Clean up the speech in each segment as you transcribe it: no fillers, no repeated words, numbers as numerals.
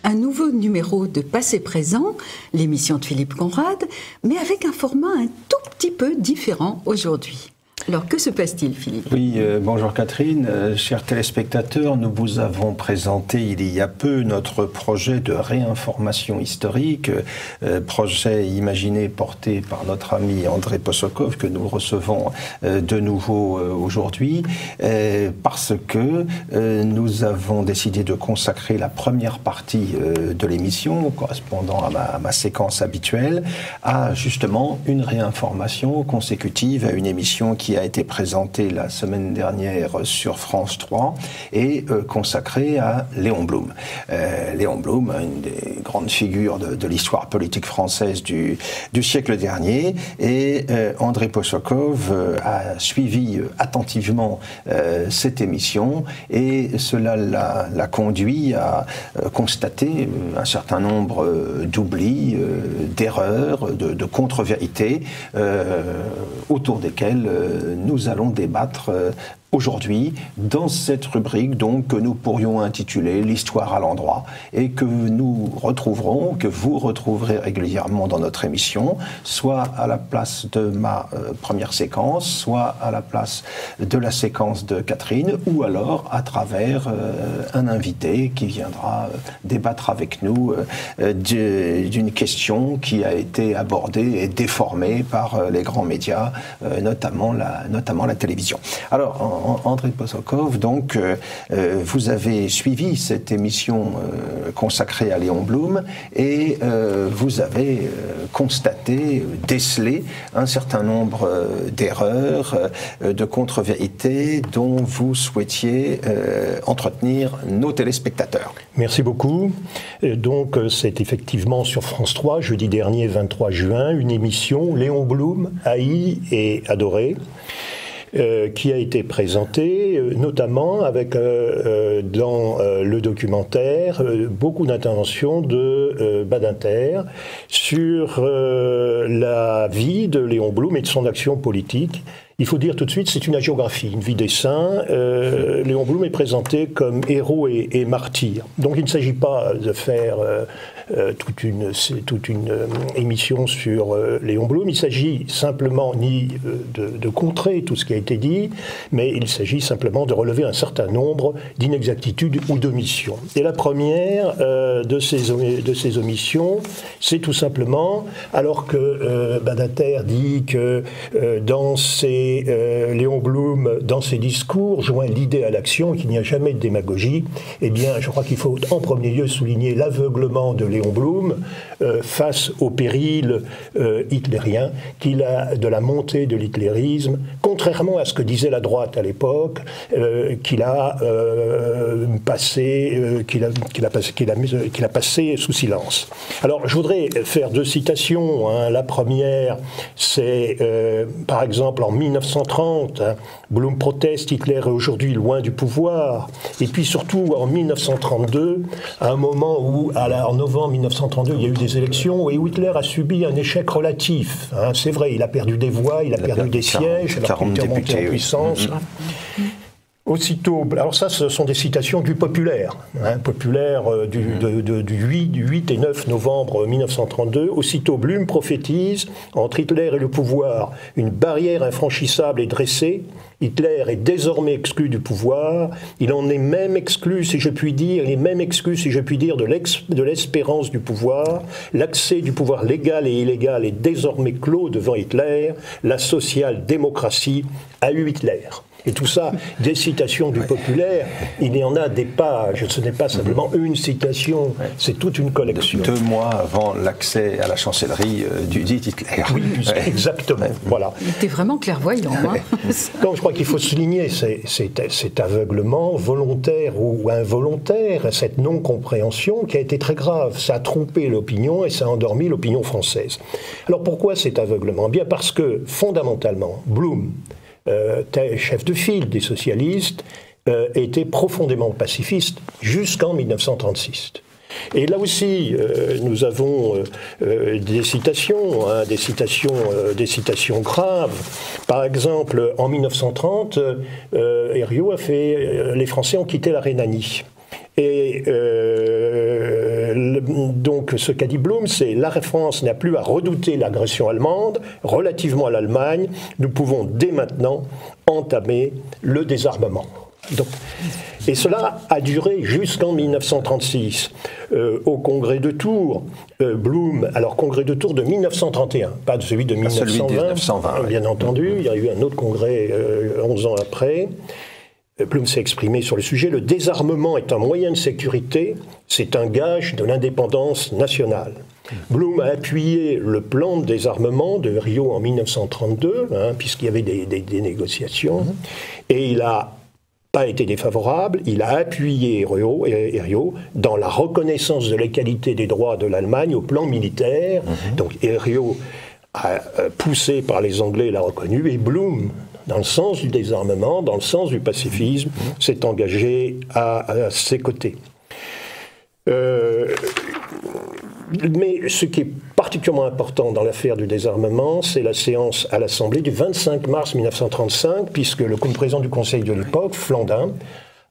Un nouveau numéro de Passé Présent, l'émission de Philippe Conrad, mais avec un format un tout petit peu différent aujourd'hui. Alors, que se passe-t-il, Philippe? Oui, bonjour Catherine. Chers téléspectateurs, nous vous avons présenté il y a peu notre projet de réinformation historique, projet imaginé, porté par notre ami André Possokov, que nous recevons de nouveau aujourd'hui, parce que nous avons décidé de consacrer la première partie de l'émission, correspondant à ma séquence habituelle, à justement une réinformation consécutive à une émission qui a été présenté la semaine dernière sur France 3 et consacré à Léon Blum. Léon Blum, une des grandes figures de l'histoire politique française du siècle dernier, et André Possokov a suivi attentivement cette émission, et cela l'a conduit à constater un certain nombre d'oublis, d'erreurs, de contre-vérités autour desquelles nous allons débattre aujourd'hui dans cette rubrique donc que nous pourrions intituler l'histoire à l'endroit, et que nous retrouverons, que vous retrouverez régulièrement dans notre émission, soit à la place de ma première séquence, soit à la place de la séquence de Catherine, ou alors à travers un invité qui viendra débattre avec nous d'une question qui a été abordée et déformée par les grands médias, notamment la télévision. Alors, André Possokov, donc, vous avez suivi cette émission consacrée à Léon Blum, et vous avez constaté, décelé un certain nombre d'erreurs, de contre-vérités dont vous souhaitiez entretenir nos téléspectateurs. Merci beaucoup. Donc, c'est effectivement sur France 3, jeudi dernier, 23 juin, une émission Léon Blum, haï et adoré, qui a été présenté, notamment avec dans le documentaire beaucoup d'interventions de Badinter sur la vie de Léon Blum et de son action politique. Il faut dire tout de suite, c'est une hagiographie, une vie des saints. Léon Blum est présenté comme héros et martyr. Donc il ne s'agit pas de faire toute une émission sur Léon Blum. Il s'agit simplement ni de contrer tout ce qui a été dit, mais il s'agit simplement de relever un certain nombre d'inexactitudes ou d'omissions. Et la première de ces omissions, c'est tout simplement, alors que Badinter dit que dans Léon Blum, dans ses discours, joint l'idée à l'action, qu'il n'y a jamais de démagogie, eh bien, je crois qu'il faut en premier lieu souligner l'aveuglement de Léon Blum face au péril hitlérien de la montée de l'hitlérisme, contrairement à ce que disait la droite à l'époque, qu'il a passé sous silence. Alors, je voudrais faire deux citations. Hein. La première, c'est par exemple en 1930, hein, Blum proteste, Hitler est aujourd'hui loin du pouvoir. Et puis surtout en 1932, à un moment où, en novembre 1932, il y a eu des élections et où Hitler a subi un échec relatif. Hein. C'est vrai, il a perdu des voix, il a perdu des sièges, alors qu'il était remonté en puissance. Aussitôt, alors ça, ce sont des citations du Populaire, hein, Populaire du 8 et 9 novembre 1932. Aussitôt, Blum prophétise, entre Hitler et le pouvoir, une barrière infranchissable est dressée. Hitler est désormais exclu du pouvoir. Il en est même exclu, si je puis dire, de l'espérance du pouvoir. L'accès du pouvoir légal et illégal est désormais clos devant Hitler. La social-démocratie a eu Hitler. Et tout ça, des citations du Populaire, il y en a des pages, ce n'est pas simplement une citation, c'est toute une collection. 2 mois avant l'accès à la chancellerie du dit Hitler. Oui, exactement, voilà. Il était vraiment clairvoyant. Hein. Donc je crois qu'il faut souligner cet aveuglement volontaire ou involontaire, cette non-compréhension qui a été très grave. Ça a trompé l'opinion et ça a endormi l'opinion française. Alors pourquoi cet aveuglement? Bien parce que, fondamentalement, Blum, chef de file des socialistes, était profondément pacifiste jusqu'en 1936. Et là aussi, nous avons des citations graves. Par exemple, en 1930, Herriot a fait « Les Français ont quitté la Rhénanie ». Et donc ce qu'a dit Blum, c'est la France n'a plus à redouter l'agression allemande. Relativement à l'Allemagne, nous pouvons dès maintenant entamer le désarmement. Donc, et cela a duré jusqu'en 1936. Au congrès de Tours, Blum, alors congrès de Tours de 1931, pas de celui de 1920, celui de 1920 bien entendu, il y a eu un autre congrès 11 ans après. Blum s'est exprimé sur le sujet. Le désarmement est un moyen de sécurité, c'est un gage de l'indépendance nationale. Blum a appuyé le plan de désarmement de Rio en 1932, puisqu'il y avait des négociations, et il a pas été défavorable, il a appuyé Rio dans la reconnaissance de l'égalité des droits de l'Allemagne au plan militaire. Donc Rio, poussé par les Anglais, l'a reconnu, et Blum, dans le sens du désarmement, dans le sens du pacifisme, s'est engagé à ses côtés. Mais ce qui est particulièrement important dans l'affaire du désarmement, c'est la séance à l'Assemblée du 25 mars 1935, puisque le président du Conseil de l'époque, Flandin,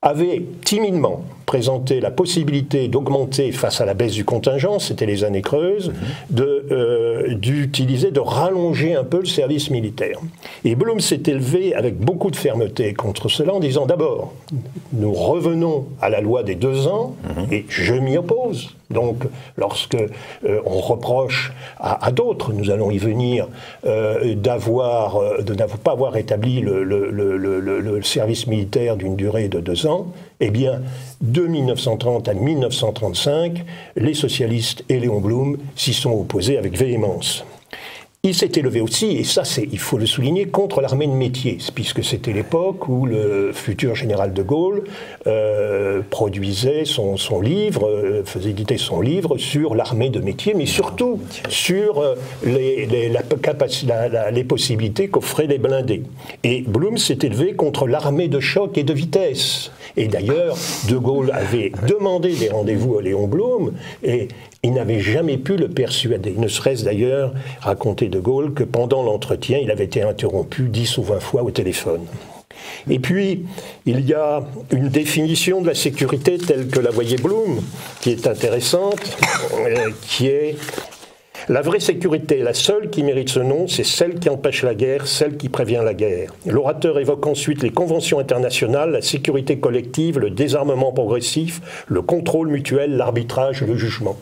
avait timidement présenté la possibilité d'augmenter, face à la baisse du contingent, c'était les années creuses, d'utiliser, de rallonger un peu le service militaire. Et Blum s'est élevé avec beaucoup de fermeté contre cela en disant d'abord, nous revenons à la loi des 2 ans, et je m'y oppose. Donc, lorsque on reproche à d'autres, nous allons y venir, de n'avoir pas avoir établi le service militaire d'une durée de 2 ans, eh bien, de 1930 à 1935, les socialistes et Léon Blum s'y sont opposés avec véhémence. Il s'est élevé aussi, et ça il faut le souligner, contre l'armée de métier, puisque c'était l'époque où le futur général de Gaulle produisait son livre, faisait éditer son livre sur l'armée de métier, mais surtout sur les possibilités qu'offraient les blindés. Et Blum s'est élevé contre l'armée de choc et de vitesse. Et d'ailleurs, de Gaulle avait demandé des rendez-vous à Léon Blum, et il n'avait jamais pu le persuader. Ne serait-ce d'ailleurs, raconté de Gaulle, que pendant l'entretien, il avait été interrompu 10 ou 20 fois au téléphone. Et puis, il y a une définition de la sécurité telle que la voyait Blum, qui est intéressante, qui est... La vraie sécurité, la seule qui mérite ce nom, c'est celle qui empêche la guerre, celle qui prévient la guerre. L'orateur évoque ensuite les conventions internationales, la sécurité collective, le désarmement progressif, le contrôle mutuel, l'arbitrage et le jugement.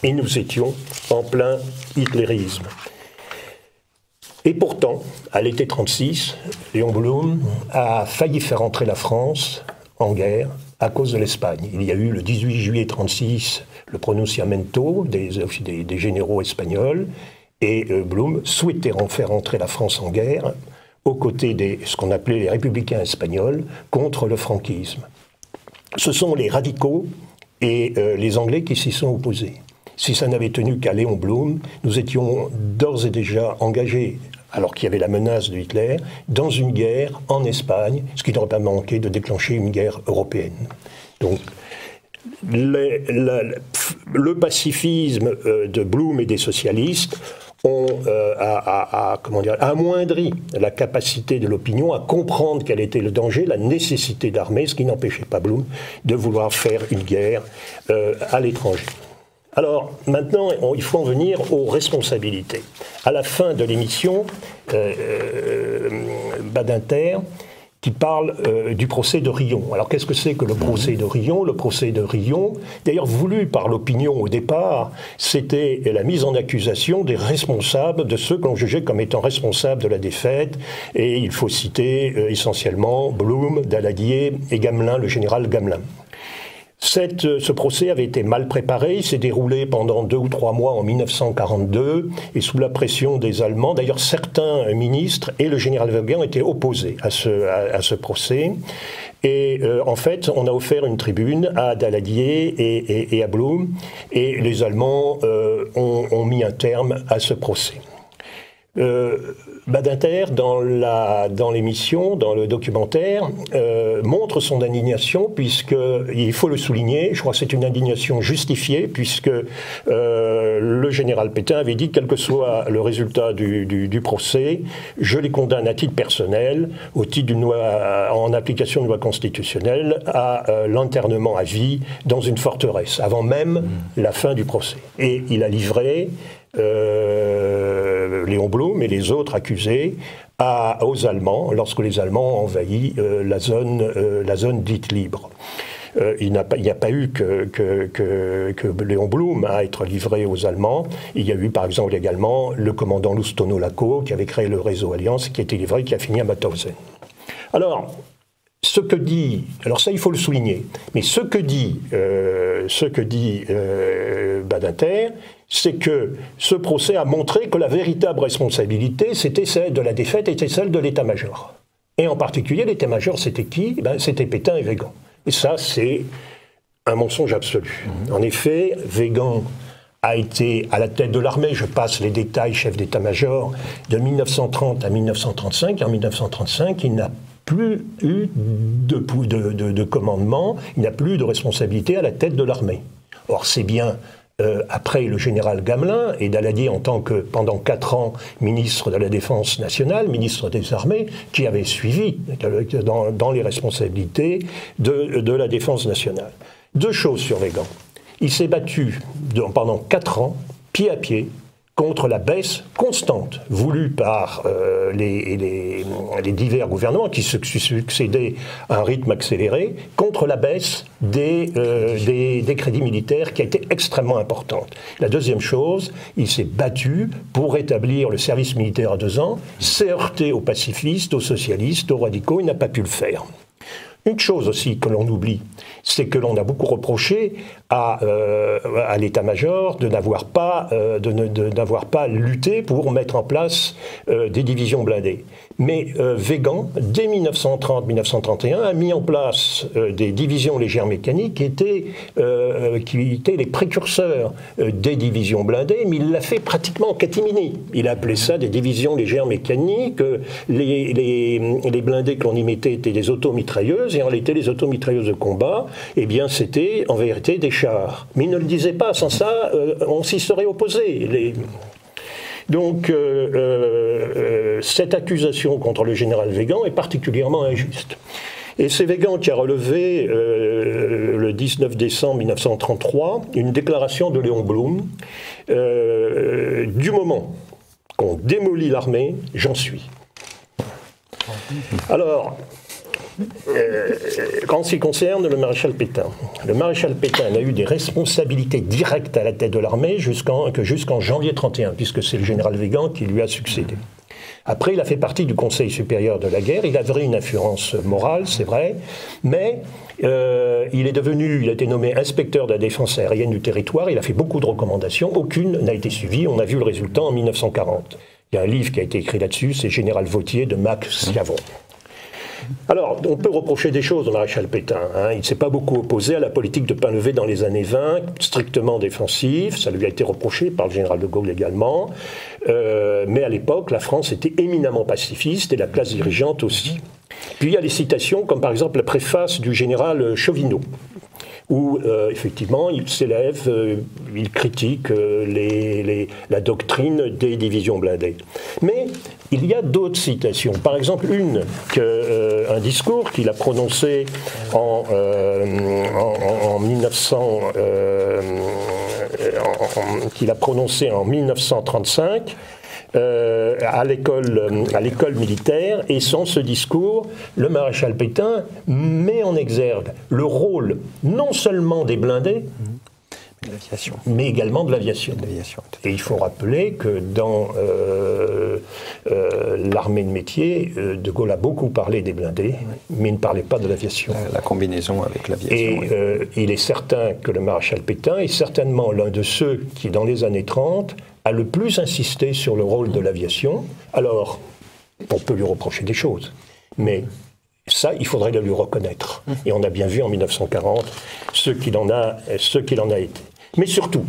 Et nous étions en plein hitlérisme. Et pourtant, à l'été 1936, Léon Blum a failli faire entrer la France en guerre à cause de l'Espagne. Il y a eu le 18 juillet 1936 le pronunciamento des généraux espagnols, et Blum souhaitait faire entrer la France en guerre aux côtés de ce qu'on appelait les républicains espagnols contre le franquisme. Ce sont les radicaux et les Anglais qui s'y sont opposés. Si ça n'avait tenu qu'à Léon Blum, nous étions d'ores et déjà engagés, alors qu'il y avait la menace de Hitler, dans une guerre en Espagne, ce qui n'aurait pas manqué de déclencher une guerre européenne. Donc, le pacifisme de Blum et des socialistes a amoindri la capacité de l'opinion à comprendre quel était le danger, la nécessité d'armer, ce qui n'empêchait pas Blum de vouloir faire une guerre à l'étranger. Alors, maintenant, il faut en venir aux responsabilités. À la fin de l'émission, Badinter, qui parle du procès de Riom. Alors, qu'est-ce que c'est que le procès de Riom? Le procès de Riom, d'ailleurs voulu par l'opinion au départ, c'était la mise en accusation des responsables, de ceux qu'on jugeait comme étant responsables de la défaite. Et il faut citer essentiellement Blum, Daladier et Gamelin, le général Gamelin. Ce procès avait été mal préparé, il s'est déroulé pendant 2 ou 3 mois en 1942, et sous la pression des Allemands. D'ailleurs, certains ministres et le général Weber étaient opposés à ce procès. Et en fait, on a offert une tribune à Daladier et à Blum, et les Allemands ont mis un terme à ce procès. Badinter, dans l'émission, dans le documentaire, montre son indignation, puisque, il faut le souligner, je crois que c'est une indignation justifiée, puisque le général Pétain avait dit, quel que soit le résultat du procès, je les condamne à titre personnel, au titre d'une loi, en application d'une loi constitutionnelle, à l'internement à vie dans une forteresse, avant même la fin du procès. Et il a livré Léon Blum et les autres accusés aux Allemands, lorsque les Allemands ont envahi la zone dite libre. Il n'y a pas eu que Léon Blum à être livré aux Allemands. Il y a eu par exemple également le commandant Loustono Laco qui avait créé le réseau Alliance, qui a été livré, qui a fini à Mauthausen. Alors, ce que dit, alors ça il faut le souligner, mais ce que dit Badinter, c'est que ce procès a montré que la véritable responsabilité, c'était celle de la défaite, était celle de l'état-major. Et en particulier, l'état-major, c'était qui ? C'était Pétain et Weygand. Et ça, c'est un mensonge absolu. En effet, Weygand a été à la tête de l'armée, je passe les détails, chef d'état-major, de 1930 à 1935. Et en 1935, il n'a plus eu de commandement, il n'a plus de responsabilité à la tête de l'armée. Or, c'est bien après le général Gamelin et Daladier en tant que, pendant 4 ans, ministre de la Défense nationale, ministre des Armées, qui avait suivi dans les responsabilités de la Défense nationale. 2 choses sur Weygand. Il s'est battu pendant 4 ans, pied à pied, contre la baisse constante voulue par les divers gouvernements qui se succédaient à un rythme accéléré, contre la baisse des crédits militaires qui a été extrêmement importante. La deuxième chose, il s'est battu pour rétablir le service militaire à 2 ans, s'est heurté aux pacifistes, aux socialistes, aux radicaux, il n'a pas pu le faire. Une chose aussi que l'on oublie, c'est que l'on a beaucoup reproché à l'état-major de n'avoir pas lutté pour mettre en place des divisions blindées. Mais Weygand, dès 1930-1931, a mis en place des divisions légères mécaniques qui étaient les précurseurs des divisions blindées, mais il l'a fait pratiquement en catimini. Il a appelé ça des divisions légères mécaniques. Les blindés que l'on y mettait étaient des automitrailleuses, et en réalité, les automitrailleuses de combat, eh bien, c'était en vérité des chars. Mais il ne le disait pas, sans ça, on s'y serait opposé. Donc, cette accusation contre le général Weygand est particulièrement injuste. Et c'est Weygand qui a relevé, le 19 décembre 1933, une déclaration de Léon Blum. Du moment qu'on démolit l'armée, j'en suis. Alors, en ce qui concerne le maréchal Pétain a eu des responsabilités directes à la tête de l'armée jusqu'en janvier 31, puisque c'est le général Weygand qui lui a succédé. Après, il a fait partie du Conseil supérieur de la guerre, il avait une influence morale, c'est vrai, mais il a été nommé inspecteur de la défense aérienne du territoire, il a fait beaucoup de recommandations, aucune n'a été suivie, on a vu le résultat en 1940. Il y a un livre qui a été écrit là-dessus, c'est Général Vautier de Max Schiavon. Alors, on peut reprocher des choses au maréchal Pétain. Il ne s'est pas beaucoup opposé à la politique de Painlevé dans les années 20, strictement défensive. Ça lui a été reproché par le général de Gaulle également. Mais à l'époque, la France était éminemment pacifiste et la classe dirigeante aussi. Puis il y a les citations, comme par exemple la préface du général Chauvineau, où effectivement il s'élève, il critique la doctrine des divisions blindées. Mais il y a d'autres citations. Par exemple, un discours qu'il a prononcé en 1935 à l'école militaire, et sans ce discours, le maréchal Pétain met en exergue le rôle non seulement des blindés, mais également de l'aviation. Et il faut rappeler que dans l'armée de métier, De Gaulle a beaucoup parlé des blindés, mais il ne parlait pas de l'aviation. La combinaison avec l'aviation. Et il est certain que le maréchal Pétain est certainement l'un de ceux qui, dans les années 30, a le plus insisté sur le rôle de l'aviation. Alors, on peut lui reprocher des choses, mais ça, il faudrait le lui reconnaître. Et on a bien vu en 1940 ce qu'il en a été. Mais surtout,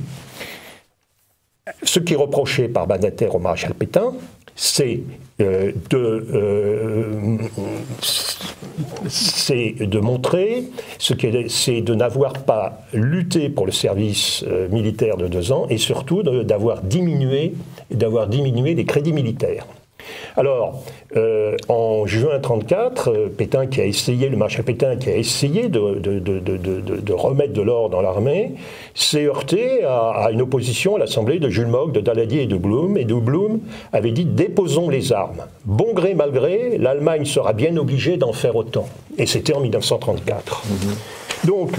ce qui est reproché par Badinter au maréchal Pétain, c'est de montrer c'est de n'avoir pas lutté pour le service militaire de 2 ans et surtout d'avoir diminué les crédits militaires. Alors, en juin 1934, le maréchal Pétain qui a essayé de remettre de l'ordre dans l'armée, s'est heurté à une opposition à l'Assemblée de Jules Mock, de Daladier et de Blum. Et de Blum avait dit « déposons les armes. Bon gré, mal gré, l'Allemagne sera bien obligée d'en faire autant ». Et c'était en 1934. Donc,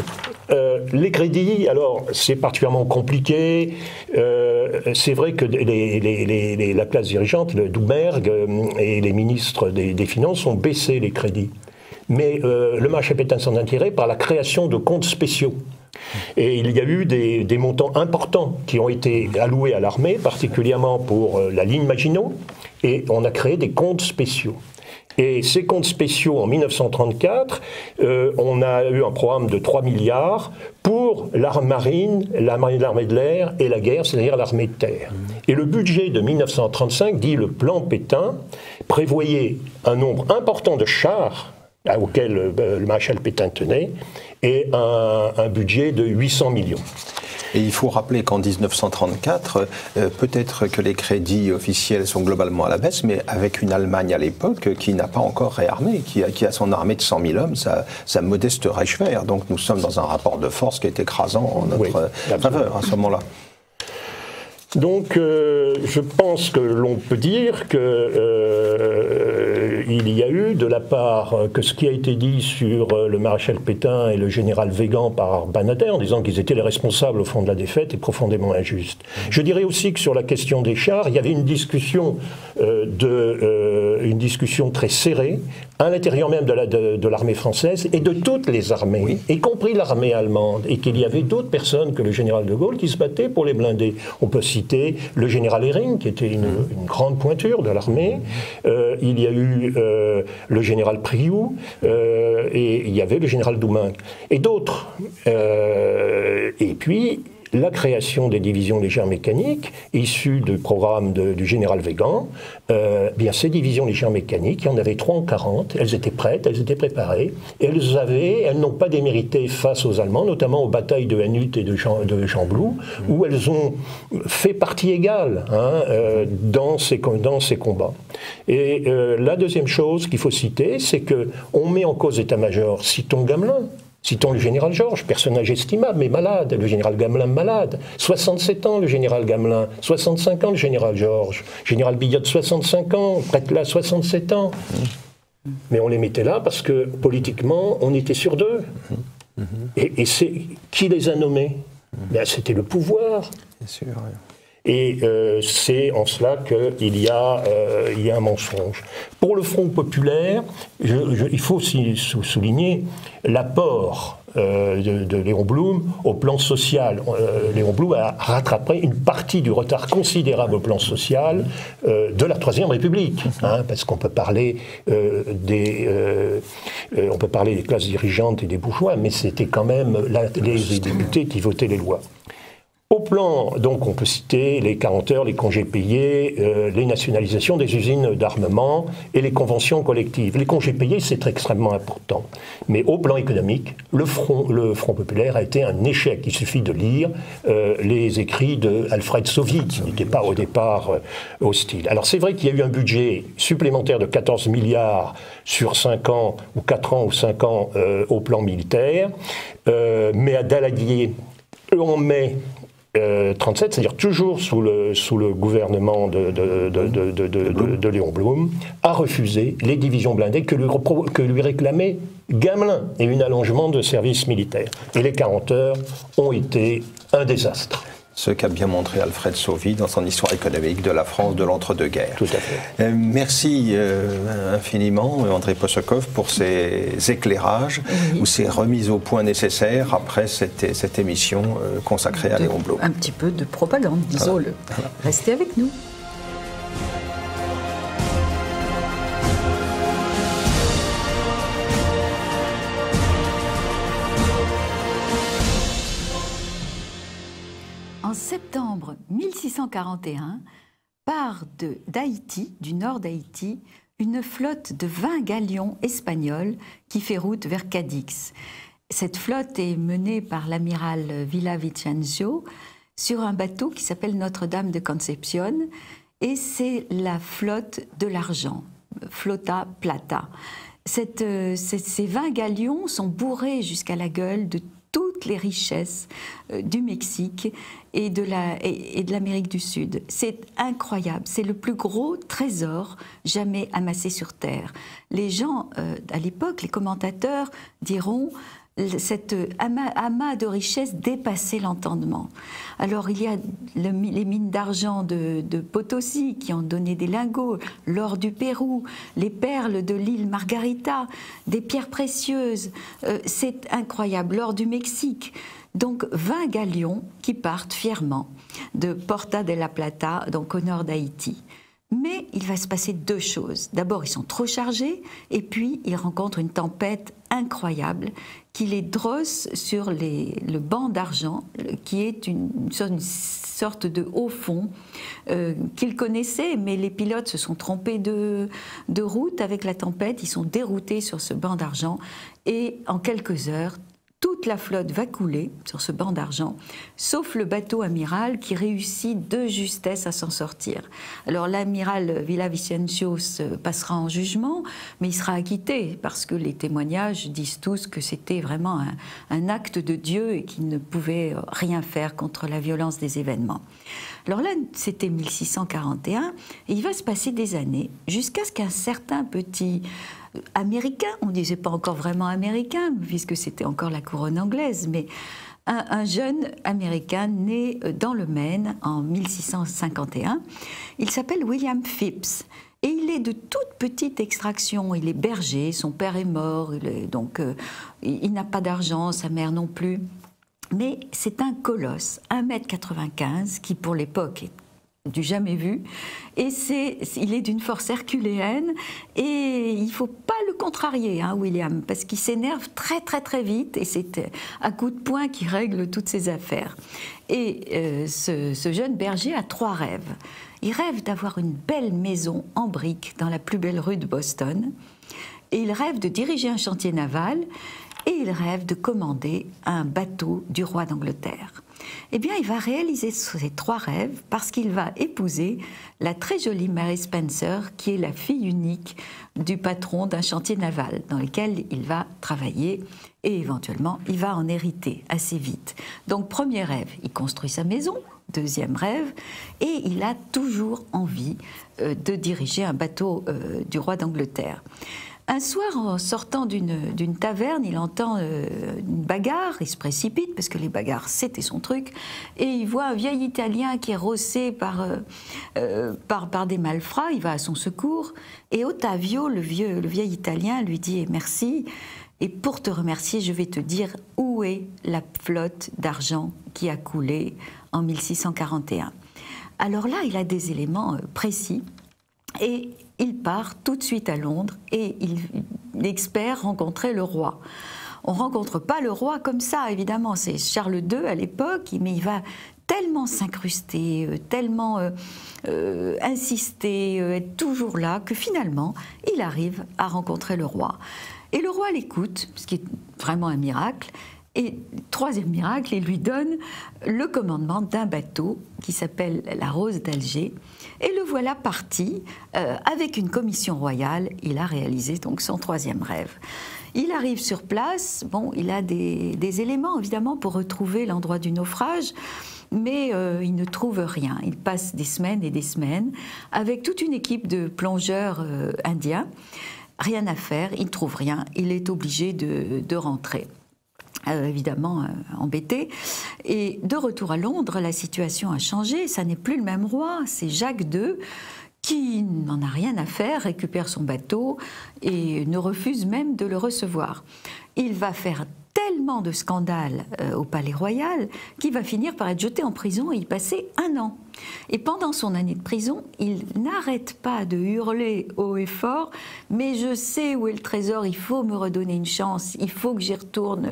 les crédits, alors c'est particulièrement compliqué. C'est vrai que la classe dirigeante, le Doumergue et les ministres des Finances ont baissé les crédits. Mais le maréchal Pétain s'en a tiré par la création de comptes spéciaux. Et il y a eu des montants importants qui ont été alloués à l'armée, particulièrement pour la ligne Maginot, et on a créé des comptes spéciaux. Et ces comptes spéciaux, en 1934, on a eu un programme de 3 milliards pour l'armée marine, l'armée de l'air et la guerre, c'est-à-dire l'armée de terre. Et le budget de 1935, dit le plan Pétain, prévoyait un nombre important de chars auquel le maréchal Pétain tenait, et un budget de 800 millions. Et il faut rappeler qu'en 1934, peut-être que les crédits officiels sont globalement à la baisse, mais avec une Allemagne à l'époque qui n'a pas encore réarmé, qui a son armée de 100 000 hommes, sa modeste Reichswehr. Donc nous sommes dans un rapport de force qui est écrasant en notre faveur à ce moment-là. Donc, je pense que l'on peut dire que il y a eu de la part que ce qui a été dit sur le maréchal Pétain et le général Weygand par Banader, en disant qu'ils étaient les responsables au fond de la défaite, est profondément injuste. Je dirais aussi que sur la question des chars, il y avait une discussion très serrée à l'intérieur même de l'armée française et de toutes les armées, y compris l'armée allemande, et qu'il y avait d'autres personnes que le général de Gaulle qui se battaient pour les blindés. On peut citer le général Hering, qui était une grande pointure de l'armée. Il y a eu le général Priou, et il y avait le général Doumergue, et d'autres. Et puis, la création des divisions légères mécaniques, issues du programme du général Weygand, bien ces divisions légères mécaniques, il y en avait 3 en 40, elles étaient prêtes, elles étaient préparées, et elles n'ont pas démérité face aux Allemands, notamment aux batailles de Hannut et de Gembloux, où elles ont fait partie égale dans ces combats. Et la deuxième chose qu'il faut citer, c'est qu'on met en cause l'état-major, citons Gamelin. Citons le général Georges, personnage estimable mais malade, le général Gamelin malade, 67 ans le général Gamelin, 65 ans le général Georges, général Billotte 65 ans, prêtre là 67 ans. Mais on les mettait là parce que politiquement on était sur d'eux. Et c'est qui les a nommés? Ben, c'était le pouvoir. Bien sûr, oui. Et c'est en cela qu'il y a un mensonge. Pour le Front populaire, il faut aussi souligner l'apport de Léon Blum au plan social. Léon Blum a rattrapé une partie du retard considérable au plan social de la Troisième République, parce qu'on peut parler des classes dirigeantes et des bourgeois, mais c'était quand même les députés qui votaient les lois. Au plan, donc, on peut citer les 40 heures, les congés payés, les nationalisations des usines d'armement et les conventions collectives. Les congés payés, c'est extrêmement important. Mais au plan économique, le Front populaire a été un échec. Il suffit de lire les écrits d'Alfred Sauvy, qui n'était pas au départ hostile. Alors c'est vrai qu'il y a eu un budget supplémentaire de 14 milliards sur 5 ans, ou 4 ans ou 5 ans au plan militaire, mais à Daladier, en mai 37, c'est-à-dire toujours sous le gouvernement de Léon Blum, a refusé les divisions blindées que lui réclamait Gamelin et un allongement de service militaire. Et les 40 heures ont été un désastre. Ce qu'a bien montré Alfred Sauvy dans son histoire économique de la France de l'entre-deux-guerres. Tout à fait. Merci infiniment, André Possokov, pour ces éclairages ou ces remises au point nécessaires après cette émission consacrée à Léon Blum. Un petit peu de propagande, disons-le. Voilà. Restez avec nous. En septembre 1641, part d'Haïti, du nord d'Haïti, une flotte de 20 galions espagnols qui fait route vers Cadix. Cette flotte est menée par l'amiral Villavicencio sur un bateau qui s'appelle Notre-Dame de Concepción, et c'est la flotte de l'argent, Flota Plata. Ces 20 galions sont bourrés jusqu'à la gueule de toutes les richesses du Mexique et de l'Amérique du Sud. C'est incroyable, c'est le plus gros trésor jamais amassé sur Terre. Les gens, à l'époque, les commentateurs diront cet amas de richesses dépassait l'entendement. Alors il y a les mines d'argent de Potosí qui ont donné des lingots, l'or du Pérou, les perles de l'île Margarita, des pierres précieuses, c'est incroyable, l'or du Mexique. Donc 20 galions qui partent fièrement de Porta de la Plata, donc au nord d'Haïti. Mais il va se passer deux choses. D'abord, ils sont trop chargés, et puis ils rencontrent une tempête incroyable qui les drosse sur le banc d'argent, qui est une sorte de haut fond qu'ils connaissaient, mais les pilotes se sont trompés de route avec la tempête, ils sont déroutés sur ce banc d'argent, et en quelques heures, toute la flotte va couler sur ce banc d'argent, sauf le bateau amiral qui réussit de justesse à s'en sortir. Alors l'amiral Villavicencio passera en jugement, mais il sera acquitté parce que les témoignages disent tous que c'était vraiment un acte de Dieu et qu'il ne pouvait rien faire contre la violence des événements. Alors là, c'était 1641 et il va se passer des années jusqu'à ce qu'un certain petit américain, on ne disait pas encore vraiment américain puisque c'était encore la couronne anglaise, mais un jeune américain né dans le Maine en 1651, il s'appelle William Phipps. Et il est de toute petite extraction, il est berger, son père est mort, il n'a pas d'argent, sa mère non plus. Mais c'est un colosse, 1,95 m, qui pour l'époque est du jamais vu, et il est d'une force herculéenne, et il ne faut pas le contrarier, hein, William, parce qu'il s'énerve très très très vite, et c'est à coups de poing qu'il règle toutes ses affaires. Et ce jeune berger a 3 rêves. Il rêve d'avoir une belle maison en briques dans la plus belle rue de Boston, et il rêve de diriger un chantier naval, et il rêve de commander un bateau du roi d'Angleterre. Eh bien, il va réaliser ces 3 rêves parce qu'il va épouser la très jolie Mary Spencer, qui est la fille unique du patron d'un chantier naval dans lequel il va travailler et éventuellement, il va en hériter assez vite. Donc, premier rêve, il construit sa maison. Deuxième rêve, et il a toujours envie de diriger un bateau du roi d'Angleterre. Un soir, en sortant d'une taverne, il entend une bagarre, il se précipite, parce que les bagarres, c'était son truc, et il voit un vieil Italien qui est rossé par des malfrats, il va à son secours, et Ottavio, le vieil Italien, lui dit « Merci », et pour te remercier, je vais te dire où est la flotte d'argent qui a coulé en 1641. Alors là, il a des éléments précis, et il part tout de suite à Londres et il espère rencontrer le roi. On ne rencontre pas le roi comme ça, évidemment, c'est Charles II à l'époque, mais il va tellement s'incruster, tellement insister, être toujours là, que finalement, il arrive à rencontrer le roi. Et le roi l'écoute, ce qui est vraiment un miracle. Et troisième miracle, il lui donne le commandement d'un bateau qui s'appelle la Rose d'Alger. Et le voilà parti avec une commission royale. Il a réalisé donc son 3e rêve. Il arrive sur place. Bon, il a des éléments évidemment pour retrouver l'endroit du naufrage, mais il ne trouve rien. Il passe des semaines et des semaines avec toute une équipe de plongeurs indiens. Rien à faire, il ne trouve rien. Il est obligé de rentrer. Évidemment embêté. Et de retour à Londres, la situation a changé. Ça n'est plus le même roi, c'est Jacques II qui n'en a rien à faire, récupère son bateau et ne refuse même de le recevoir. Il va faire tellement de scandales au Palais Royal qu'il va finir par être jeté en prison et y passer 1 an. Et pendant son année de prison, il n'arrête pas de hurler haut et fort « Mais je sais où est le trésor, il faut me redonner une chance, il faut que j'y retourne,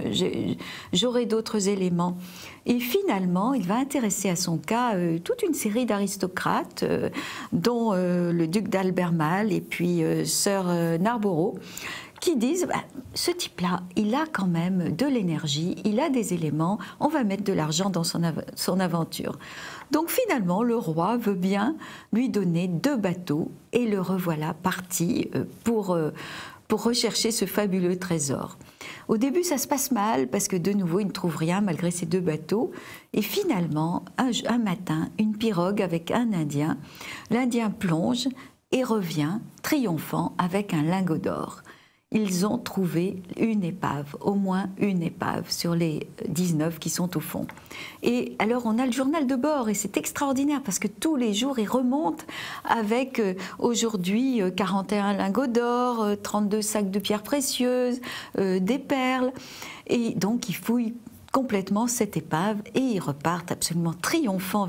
j'aurai d'autres éléments. » Et finalement, il va intéresser à son cas toute une série d'aristocrates, dont le duc d'Albermale et puis sœur Narborough, qui disent ce type-là, il a quand même de l'énergie, il a des éléments, on va mettre de l'argent dans son aventure. Donc finalement, le roi veut bien lui donner 2 bateaux et le revoilà parti pour rechercher ce fabuleux trésor. Au début, ça se passe mal parce que de nouveau, il ne trouve rien malgré ces 2 bateaux. Et finalement, un matin, une pirogue avec un Indien, l'Indien plonge et revient triomphant avec un lingot d'or. Ils ont trouvé une épave, au moins une épave sur les 19 qui sont au fond. Et alors on a le journal de bord et c'est extraordinaire parce que tous les jours ils remontent avec aujourd'hui 41 lingots d'or, 32 sacs de pierres précieuses, des perles. Et donc ils fouillent complètement cette épave et ils repartent absolument triomphants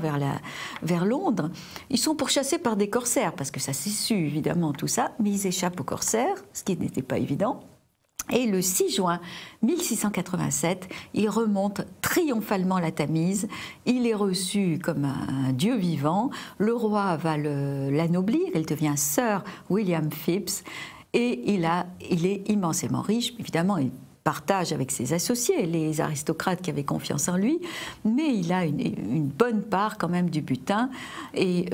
vers Londres. Ils sont pourchassés par des corsaires, parce que ça s'est su évidemment tout ça, mais ils échappent aux corsaires, ce qui n'était pas évident. Et le 6 juin 1687, il remonte triomphalement la Tamise. Il est reçu comme un dieu vivant. Le roi va l'anoblir, il devient Sir William Phips et il est immensément riche, évidemment. Il partage avec ses associés, les aristocrates qui avaient confiance en lui, mais il a une bonne part quand même du butin et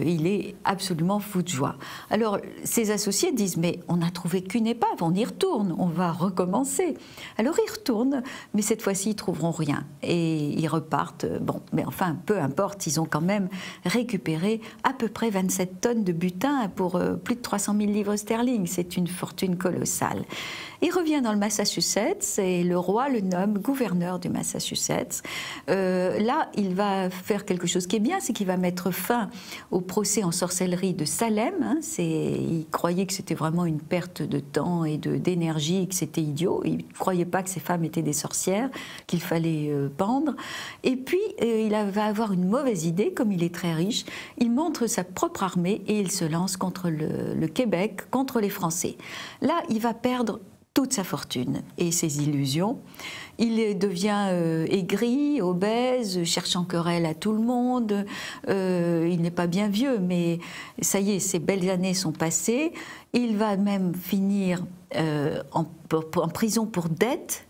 il est absolument fou de joie. Alors ses associés disent « mais on n'a trouvé qu'une épave, on y retourne, on va recommencer ». Alors ils retournent, mais cette fois-ci ils trouveront rien et ils repartent. Bon, mais enfin peu importe, ils ont quand même récupéré à peu près 27 tonnes de butin pour plus de 300 000 livres sterling, c'est une fortune colossale. Il revient dans le Massachusetts et le roi le nomme gouverneur du Massachusetts. Là, il va faire quelque chose qui est bien, c'est qu'il va mettre fin au procès en sorcellerie de Salem. Hein, il croyait que c'était vraiment une perte de temps et d'énergie, que c'était idiot. Il ne croyait pas que ces femmes étaient des sorcières, qu'il fallait pendre. Et puis, il va avoir une mauvaise idée, comme il est très riche. Il montre sa propre armée et il se lance contre le Québec, contre les Français. Là, il va perdre toute sa fortune et ses illusions. Il devient aigri, obèse, cherchant querelle à tout le monde. Il n'est pas bien vieux, mais ça y est, ses belles années sont passées. Il va même finir en prison pour dette,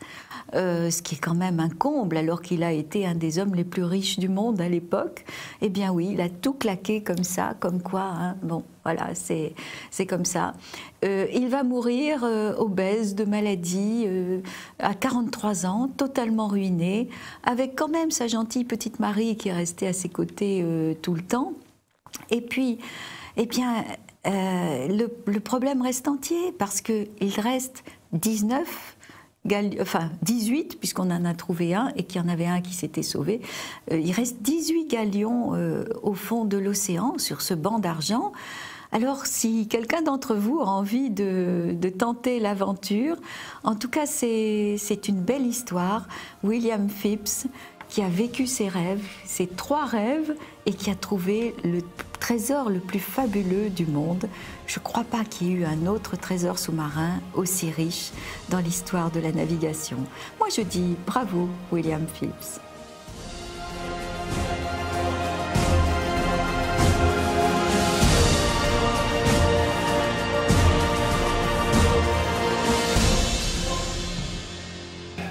ce qui est quand même un comble, alors qu'il a été un des hommes les plus riches du monde à l'époque. Eh bien oui, il a tout claqué comme ça, comme quoi, hein, bon, voilà, c'est comme ça. Il va mourir obèse, de maladie, à 43 ans, totalement ruiné, avec quand même sa gentille petite Marie qui est restée à ses côtés tout le temps. Et puis, eh bien, le problème reste entier, parce qu'il reste 18, puisqu'on en a trouvé un et qu'il y en avait un qui s'était sauvé. Il reste 18 galions au fond de l'océan, sur ce banc d'argent. Alors, si quelqu'un d'entre vous a envie de tenter l'aventure, en tout cas, c'est une belle histoire. William Phips, qui a vécu ses rêves, ses 3 rêves, et qui a trouvé le trésor le plus fabuleux du monde. Je ne crois pas qu'il y ait eu un autre trésor sous-marin aussi riche dans l'histoire de la navigation. Moi, je dis bravo, William Phips.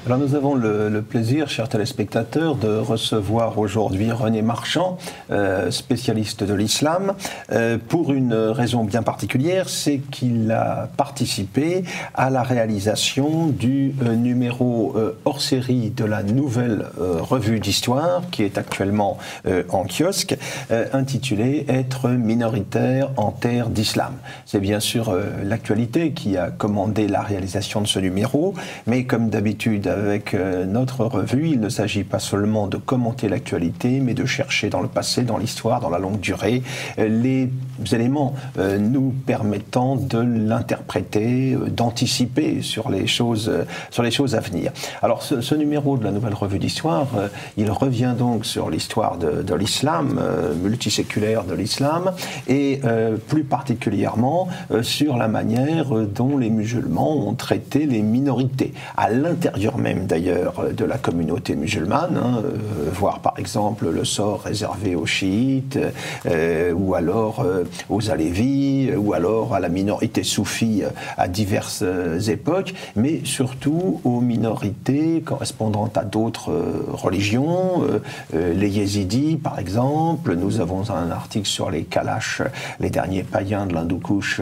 Alors nous avons le plaisir, chers téléspectateurs, de recevoir aujourd'hui René Marchand, spécialiste de l'islam, pour une raison bien particulière, c'est qu'il a participé à la réalisation du numéro hors série de la nouvelle revue d'histoire, qui est actuellement en kiosque, intitulé « Être minoritaire en terre d'islam ». C'est bien sûr l'actualité qui a commandé la réalisation de ce numéro, mais comme d'habitude avec notre revue, il ne s'agit pas seulement de commenter l'actualité, mais de chercher dans le passé, dans l'histoire, dans la longue durée, les éléments nous permettant de l'interpréter, d'anticiper sur les choses à venir. Alors ce numéro de la Nouvelle Revue d'Histoire, il revient donc sur l'histoire de l'islam, multiséculaire de l'islam, et plus particulièrement sur la manière dont les musulmans ont traité les minorités, à l'intérieur même d'ailleurs de la communauté musulmane, voir par exemple le sort réservé aux chiites, ou alors aux alévis, ou alors à la minorité soufie à diverses époques, mais surtout aux minorités correspondant à d'autres religions, les yézidis par exemple. Nous avons un article sur les Kalash, les derniers païens de l'Hindoukouche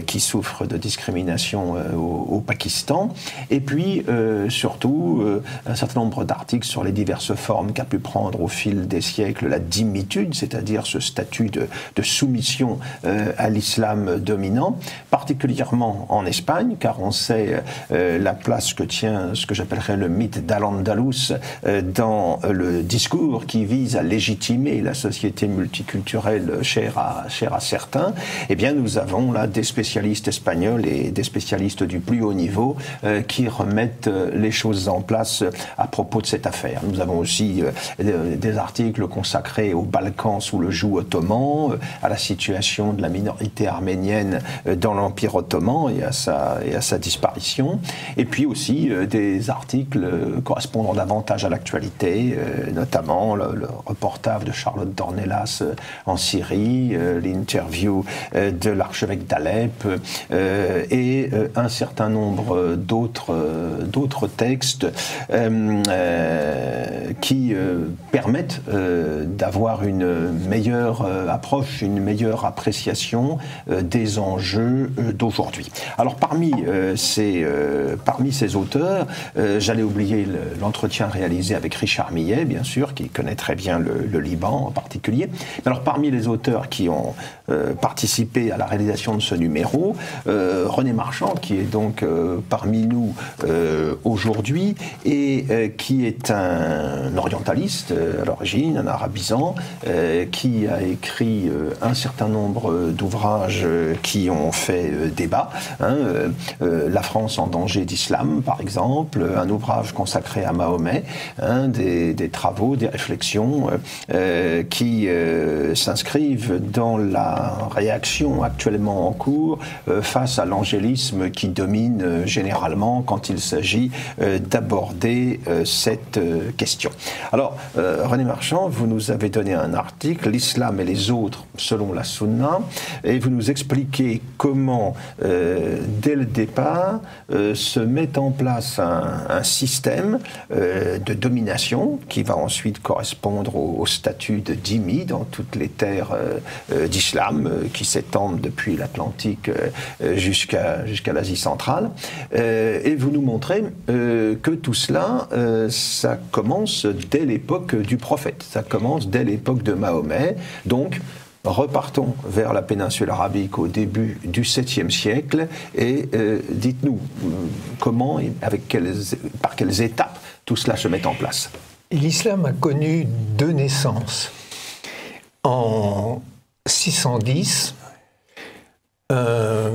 qui souffrent de discrimination au Pakistan, et puis surtout un certain nombre d'articles sur les diverses formes qu'a pu prendre au fil des siècles la dhimmitude, c'est-à-dire ce statut de soumission à l'islam dominant, particulièrement en Espagne, car on sait la place que tient ce que j'appellerais le mythe d'Al-Andalus dans le discours qui vise à légitimer la société multiculturelle chère à certains. Eh bien, nous avons là des spécialistes espagnols et des spécialistes du plus haut niveau qui remettent les choses en place à propos de cette affaire. Nous avons aussi des articles consacrés aux Balkans sous le joug ottoman, à la situation de la minorité arménienne dans l'Empire ottoman et à sa disparition, et puis aussi des articles correspondant davantage à l'actualité, notamment le reportage de Charlotte Dornelas en Syrie, l'interview de l'archevêque d'Alep, et un certain nombre d'autres textes qui permettent d'avoir une meilleure approche, une meilleure appréciation des enjeux d'aujourd'hui. Alors parmi ces auteurs, j'allais oublier l'entretien réalisé avec Richard Millet, bien sûr, qui connaît très bien le Liban en particulier. Mais alors parmi les auteurs qui ont participé à la réalisation de ce numéro, René Marchand, qui est donc parmi nous aujourd'hui, et qui est un orientaliste à l'origine, un arabisant, qui a écrit un certain nombre d'ouvrages qui ont fait débat. La France en danger d'islam, par exemple, un ouvrage consacré à Mahomet, des travaux, des réflexions qui s'inscrivent dans la réaction actuellement en cours face à l'angélisme qui domine généralement quand il s'agit d'aborder cette question. Alors, René Marchand, vous nous avez donné un article, l'islam et les autres selon la Sunna, et vous nous expliquez comment, dès le départ, se met en place un système de domination qui va ensuite correspondre au statut de dhimmi dans toutes les terres d'islam qui s'étendent depuis l'Atlantique jusqu'à l'Asie centrale. Et vous nous montrez que tout cela, ça commence dès l'époque du prophète, ça commence dès l'époque de Mahomet. Donc, repartons vers la péninsule arabique au début du 7e siècle et dites-nous comment et par quelles étapes tout cela se met en place. L'islam a connu deux naissances. En 610, un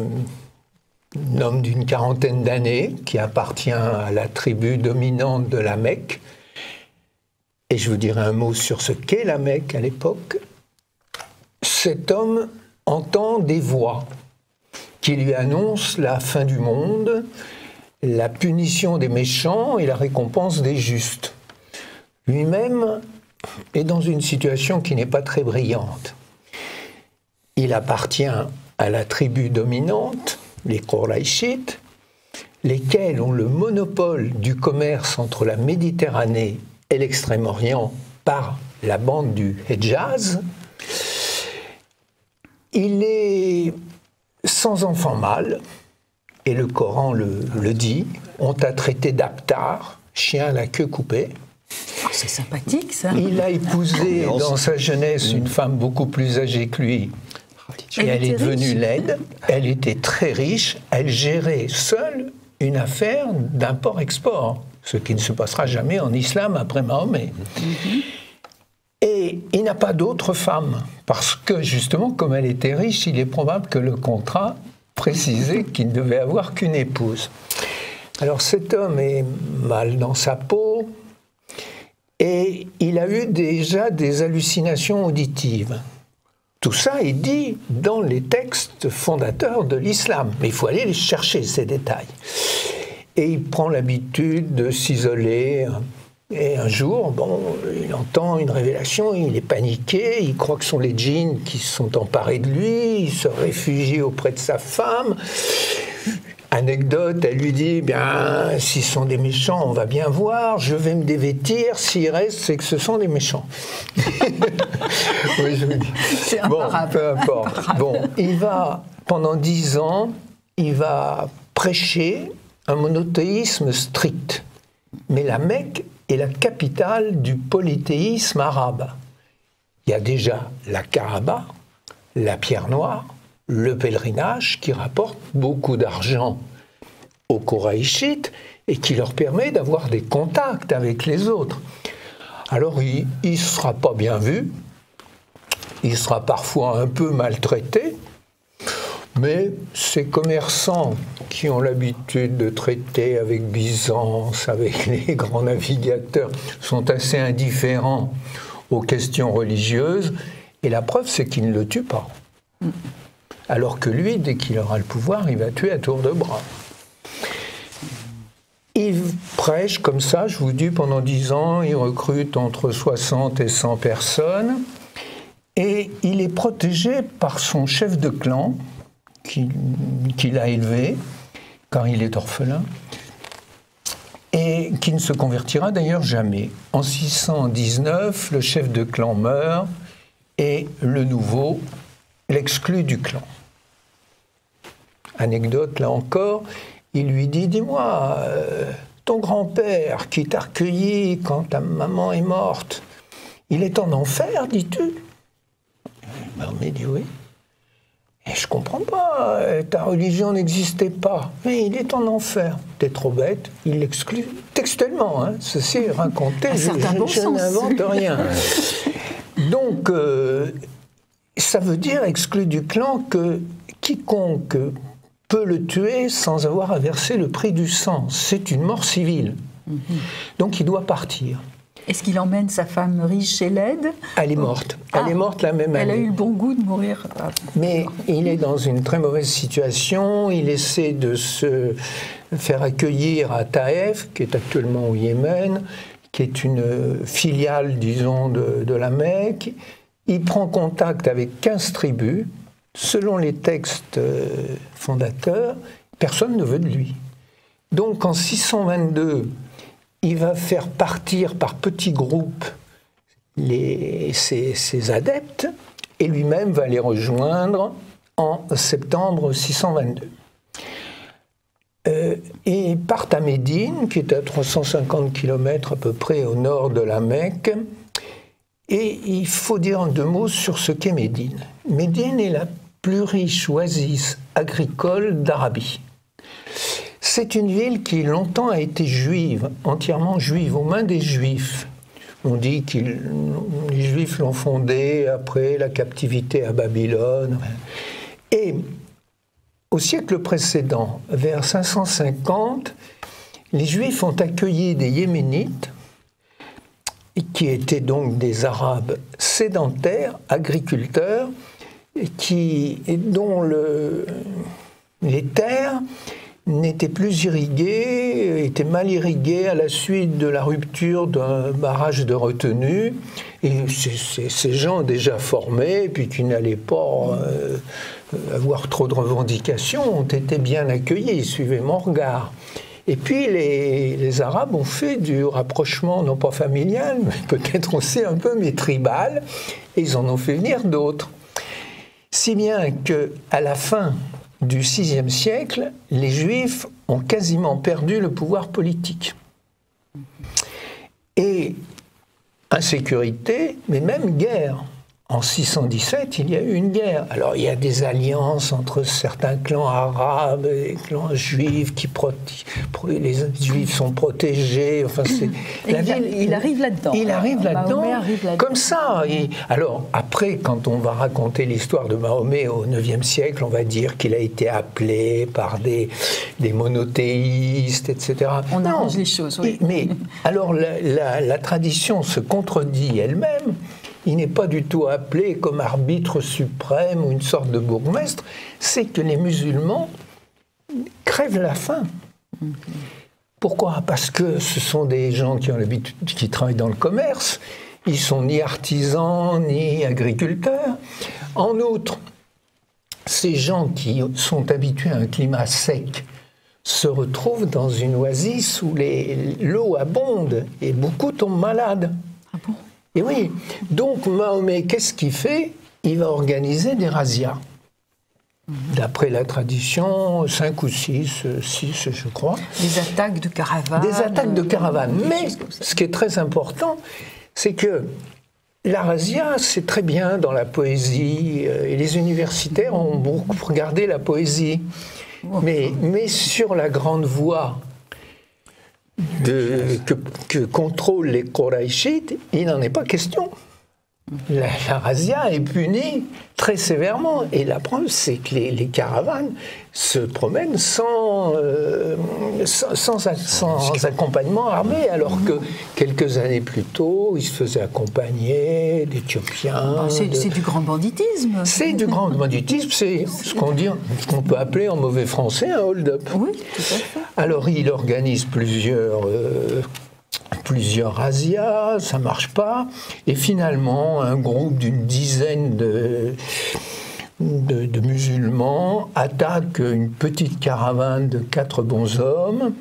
homme d'une quarantaine d'années qui appartient à la tribu dominante de la Mecque, et je vous dirai un mot sur ce qu'est la Mecque à l'époque. Cet homme entend des voix qui lui annoncent la fin du monde, la punition des méchants et la récompense des justes. Lui-même est dans une situation qui n'est pas très brillante. Il appartient à la tribu dominante, les Qurayshites, lesquels ont le monopole du commerce entre la Méditerranée et l'Extrême-Orient par la bande du Hedjaz. Il est sans enfant mâle, et le Coran le dit, on t'a traité d'Aptar, chien à la queue coupée. Oh, c'est sympathique, ça. Il a épousé dans sa jeunesse une femme beaucoup plus âgée que lui. Et elle est devenue laide, elle était très riche, elle gérait seule une affaire d'import-export. ce qui ne se passera jamais en islam après Mahomet. Et il n'a pas d'autre femme, parce que justement, comme elle était riche, il est probable que le contrat précisait qu'il ne devait avoir qu'une épouse. Alors cet homme est mal dans sa peau, et il a eu déjà des hallucinations auditives. Tout ça est dit dans les textes fondateurs de l'islam, mais il faut aller les chercher, ces détails. Et il prend l'habitude de s'isoler. Et un jour, il entend une révélation, il est paniqué, il croit que ce sont les djinns qui se sont emparés de lui, il se réfugie auprès de sa femme. Anecdote, elle lui dit, bien, s'ils sont des méchants, on va bien voir, je vais me dévêtir, s'il reste, c'est que ce sont des méchants. Oui, je me dis. C'est imparable. Peu importe. Bon, il va, pendant 10 ans, il va prêcher un monothéisme strict. Mais la Mecque est la capitale du polythéisme arabe. Il y a déjà la Kaaba, la pierre noire, le pèlerinage qui rapporte beaucoup d'argent aux Koraïchites et qui leur permet d'avoir des contacts avec les autres. Alors il ne sera pas bien vu, il sera parfois un peu maltraité, mais ces commerçants qui ont l'habitude de traiter avec Byzance, avec les grands navigateurs, sont assez indifférents aux questions religieuses, et la preuve c'est qu'ils ne le tuent pas. Alors que lui, dès qu'il aura le pouvoir, il va tuer à tour de bras. Il prêche comme ça, je vous dis, pendant 10 ans, il recrute entre 60 et 100 personnes, et il est protégé par son chef de clan, qu'il a élevé, car il est orphelin, et qui ne se convertira d'ailleurs jamais. En 619, le chef de clan meurt, et le nouveau l'exclut du clan. Anecdote, là encore, il lui dit, dis-moi, ton grand-père qui t'a recueilli quand ta maman est morte, il est en enfer, dis-tu? Mahomet dit oui. Et je comprends pas, ta religion n'existait pas, mais il est en enfer. T'es trop bête, il l'exclut textuellement, hein. Ceci est raconté, je n'invente rien. Donc, ça veut dire, exclu du clan, que quiconque peut le tuer sans avoir à verser le prix du sang. C'est une mort civile. Donc il doit partir. Est-ce qu'il emmène sa femme riche et laide? Elle est morte. Elle est morte la même année. Elle a eu le bon goût de mourir. Mais il est dans une très mauvaise situation. Il essaie de se faire accueillir à Taïf, qui est actuellement au Yémen, qui est une filiale, disons, de la Mecque. Il prend contact avec 15 tribus. Selon les textes fondateurs, personne ne veut de lui. Donc en 622, il va faire partir par petits groupes ses adeptes et lui-même va les rejoindre en septembre 622. Et ils partent à Médine, qui est à 350 km à peu près au nord de la Mecque. Et il faut dire en 2 mots sur ce qu'est Médine. Médine est la plus riche oasis agricole d'Arabie. C'est une ville qui longtemps a été juive, entièrement juive, aux mains des Juifs. On dit que les Juifs l'ont fondée après la captivité à Babylone. Et au siècle précédent, vers 550, les Juifs ont accueilli des Yéménites, qui étaient donc des Arabes sédentaires, agriculteurs, dont les terres n'étaient plus irriguées, étaient mal irriguées à la suite de la rupture d'un barrage de retenue. Et ces gens déjà formés, puis qui n'allaient pas avoir trop de revendications, ont été bien accueillis, suivez mon regard. Et puis les Arabes ont fait du rapprochement, non pas familial, mais peut-être aussi un peu, mais tribal, et ils en ont fait venir d'autres. Si bien qu'à la fin du VIe siècle, les Juifs ont quasiment perdu le pouvoir politique. Et insécurité, mais même guerre en 617, il y a eu une guerre. Alors, il y a des alliances entre certains clans arabes et clans juifs les juifs sont protégés. Enfin, il arrive là-dedans. Il arrive là-dedans, là-dedans. comme ça. Alors, après, quand on va raconter l'histoire de Mahomet au IXe siècle, on va dire qu'il a été appelé par des monothéistes, etc. On arrange les choses, oui. Mais alors, la tradition se contredit elle-même. Il n'est pas du tout appelé comme arbitre suprême ou une sorte de bourgmestre. C'est que les musulmans crèvent la faim. Pourquoi? Parce que ce sont des gens qui ont l'habitude, qui travaillent dans le commerce. Ils sont ni artisans ni agriculteurs. En outre, ces gens qui sont habitués à un climat sec se retrouvent dans une oasis où l'eau abonde et beaucoup tombent malades. Ah bon? Et oui, donc Mahomet, qu'est-ce qu'il fait? Il va organiser des razzias. D'après la tradition, 5 ou 6, je crois. Des attaques de caravanes. Des attaques de caravanes. Mais ce qui est très important, c'est que la razzia, c'est très bien dans la poésie, et les universitaires ont beaucoup regardé la poésie. Mais sur la grande voie que contrôlent les Koraïchites, il n'en est pas question. La razzia est punie très sévèrement. Et la preuve, c'est que les caravanes se promènent sans accompagnement armé, alors que quelques années plus tôt, ils se faisaient accompagner d'Éthiopiens. C'est du grand banditisme. C'est du grand banditisme, c'est ce qu'on peut appeler en mauvais français un hold-up. Oui, tout à fait. Alors, il organise plusieurs razzias, ça ne marche pas, et finalement, un groupe d'une dizaine de musulmans attaque une petite caravane de 4 bonshommes,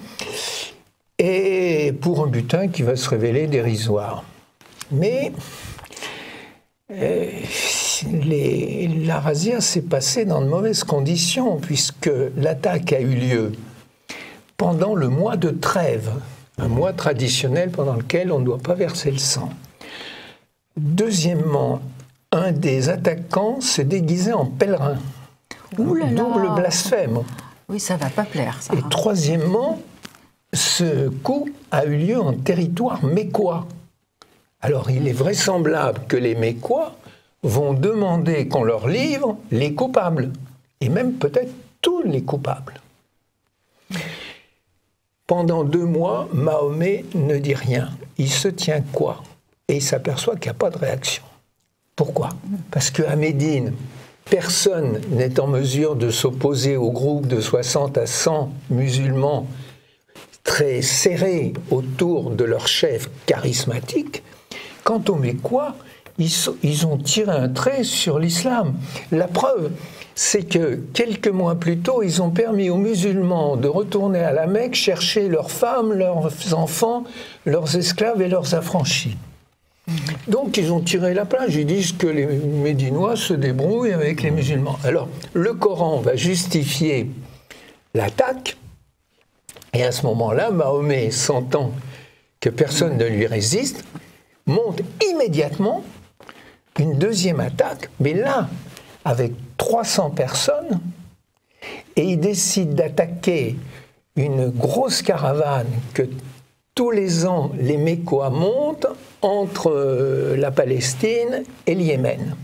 et pour un butin qui va se révéler dérisoire. Mais la razzia s'est passée dans de mauvaises conditions, puisque l'attaque a eu lieu pendant le mois de trêve, un mois traditionnel pendant lequel on ne doit pas verser le sang. Deuxièmement, un des attaquants s'est déguisé en pèlerin. Double blasphème. Oui, ça ne va pas plaire, ça. Et troisièmement, ce coup a eu lieu en territoire mécois. Alors, il est vraisemblable que les Mécois vont demander qu'on leur livre les coupables, et même peut-être tous les coupables. Pendant 2 mois, Mahomet ne dit rien. Il se tient quoi? Et il s'aperçoit qu'il n'y a pas de réaction. Pourquoi? Parce qu'à Médine, personne n'est en mesure de s'opposer au groupe de 60 à 100 musulmans très serrés autour de leur chef charismatique. Quant aux Mécois, ils ont tiré un trait sur l'islam. La preuve, c'est que quelques mois plus tôt, ils ont permis aux musulmans de retourner à la Mecque chercher leurs femmes, leurs enfants, leurs esclaves et leurs affranchis. Donc ils ont tiré la plage, ils disent que les Médinois se débrouillent avec les musulmans. Alors le Coran va justifier l'attaque, et à ce moment-là, Mahomet, sentant que personne ne lui résiste, monte immédiatement une deuxième attaque, mais là, avec 300 personnes, et il décide d'attaquer une grosse caravane que tous les ans les Mécois montent entre la Palestine et le Yémen.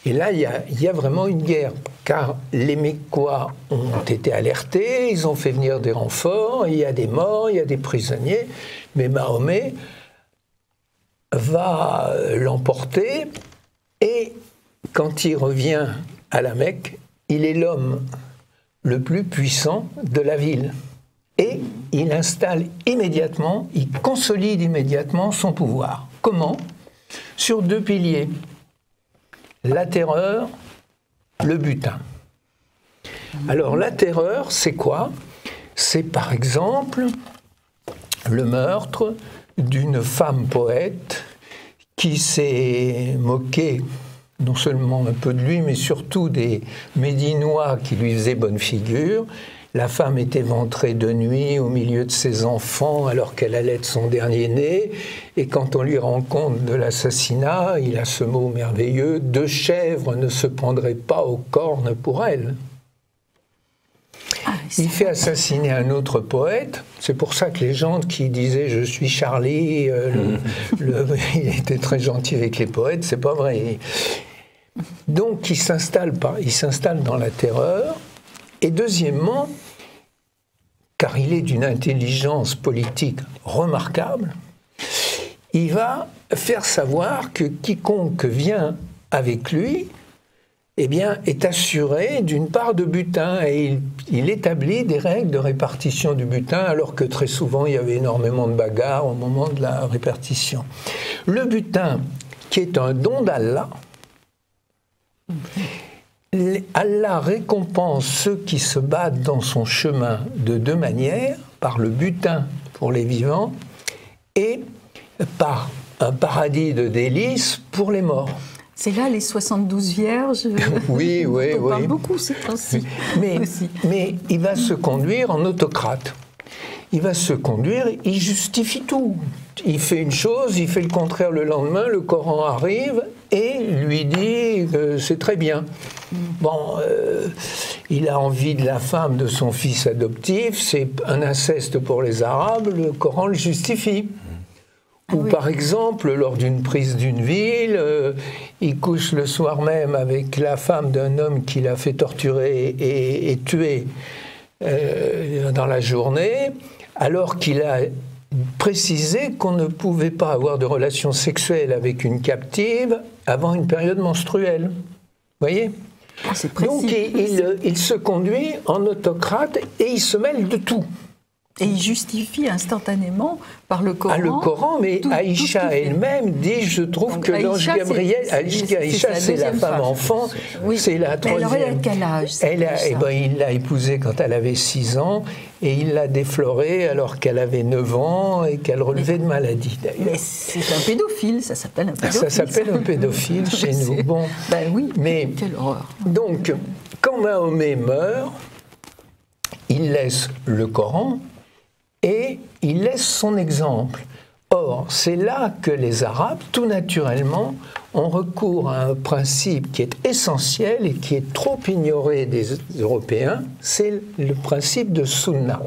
Et là, il y a vraiment une guerre, car les Mécois ont été alertés, ils ont fait venir des renforts, il y a des morts, il y a des prisonniers, mais Mahomet va l'emporter, et quand il revient à la Mecque, il est l'homme le plus puissant de la ville. Et il installe immédiatement, il consolide immédiatement son pouvoir. Comment? Sur 2 piliers. La terreur, le butin. Alors la terreur, c'est quoi? C'est par exemple le meurtre d'une femme poète qui s'est moquée non seulement un peu de lui, mais surtout des Médinois qui lui faisaient bonne figure. la femme est éventrée de nuit au milieu de ses enfants alors qu'elle allait de son dernier né. Et quand on lui rend compte de l'assassinat, il a ce mot merveilleux, « deux chèvres ne se prendraient pas aux cornes pour elle ». Il fait assassiner un autre poète. C'est pour ça que les gens qui disaient « je suis Charlie », il était très gentil avec les poètes, c'est pas vrai. Donc il s'installe dans la terreur. Et deuxièmement, car il est d'une intelligence politique remarquable, il va faire savoir que quiconque vient avec lui, eh bien, est assuré d'une part de butin, et il établit des règles de répartition du butin, alors que très souvent il y avait énormément de bagarres au moment de la répartition. Le butin, qui est un don d'Allah, Allah récompense ceux qui se battent dans son chemin de deux manières, par le butin pour les vivants et par un paradis de délices pour les morts. C'est là les 72 vierges. Oui, oui, on parle oui. beaucoup ces temps-ci. Mais il va se conduire en autocrate. Il va se conduire, il justifie tout. Il fait une chose, il fait le contraire le lendemain, le Coran arrive et lui dit que c'est très bien. Bon, il a envie de la femme de son fils adoptif, c'est un inceste pour les Arabes, le Coran le justifie. Ou par exemple, lors d'une prise d'une ville, il couche le soir même avec la femme d'un homme qu'il a fait torturer et tuer dans la journée, alors qu'il a précisé qu'on ne pouvait pas avoir de relations sexuelles avec une captive avant une période menstruelle. Vous voyez ? Donc il se conduit en autocrate et il se mêle de tout. Et il justifie instantanément par le Coran. Le Coran, mais Aïcha elle-même dit, je trouve que l'ange Gabriel, Aïcha c'est la femme enfant, c'est la troisième. Mais elle aurait quel âge il l'a épousée quand elle avait 6 ans, et il l'a déflorée alors qu'elle avait 9 ans et qu'elle relevait de maladie d'ailleurs. Mais c'est un pédophile, ça s'appelle un pédophile. Ça s'appelle un pédophile chez nous. Bon, ben oui, mais quelle horreur. Donc, quand Mahomet meurt, il laisse le Coran, et il laisse son exemple. Or, c'est là que les Arabes, tout naturellement, ont recours à un principe qui est essentiel et qui est trop ignoré des Européens, c'est le principe de Sunna.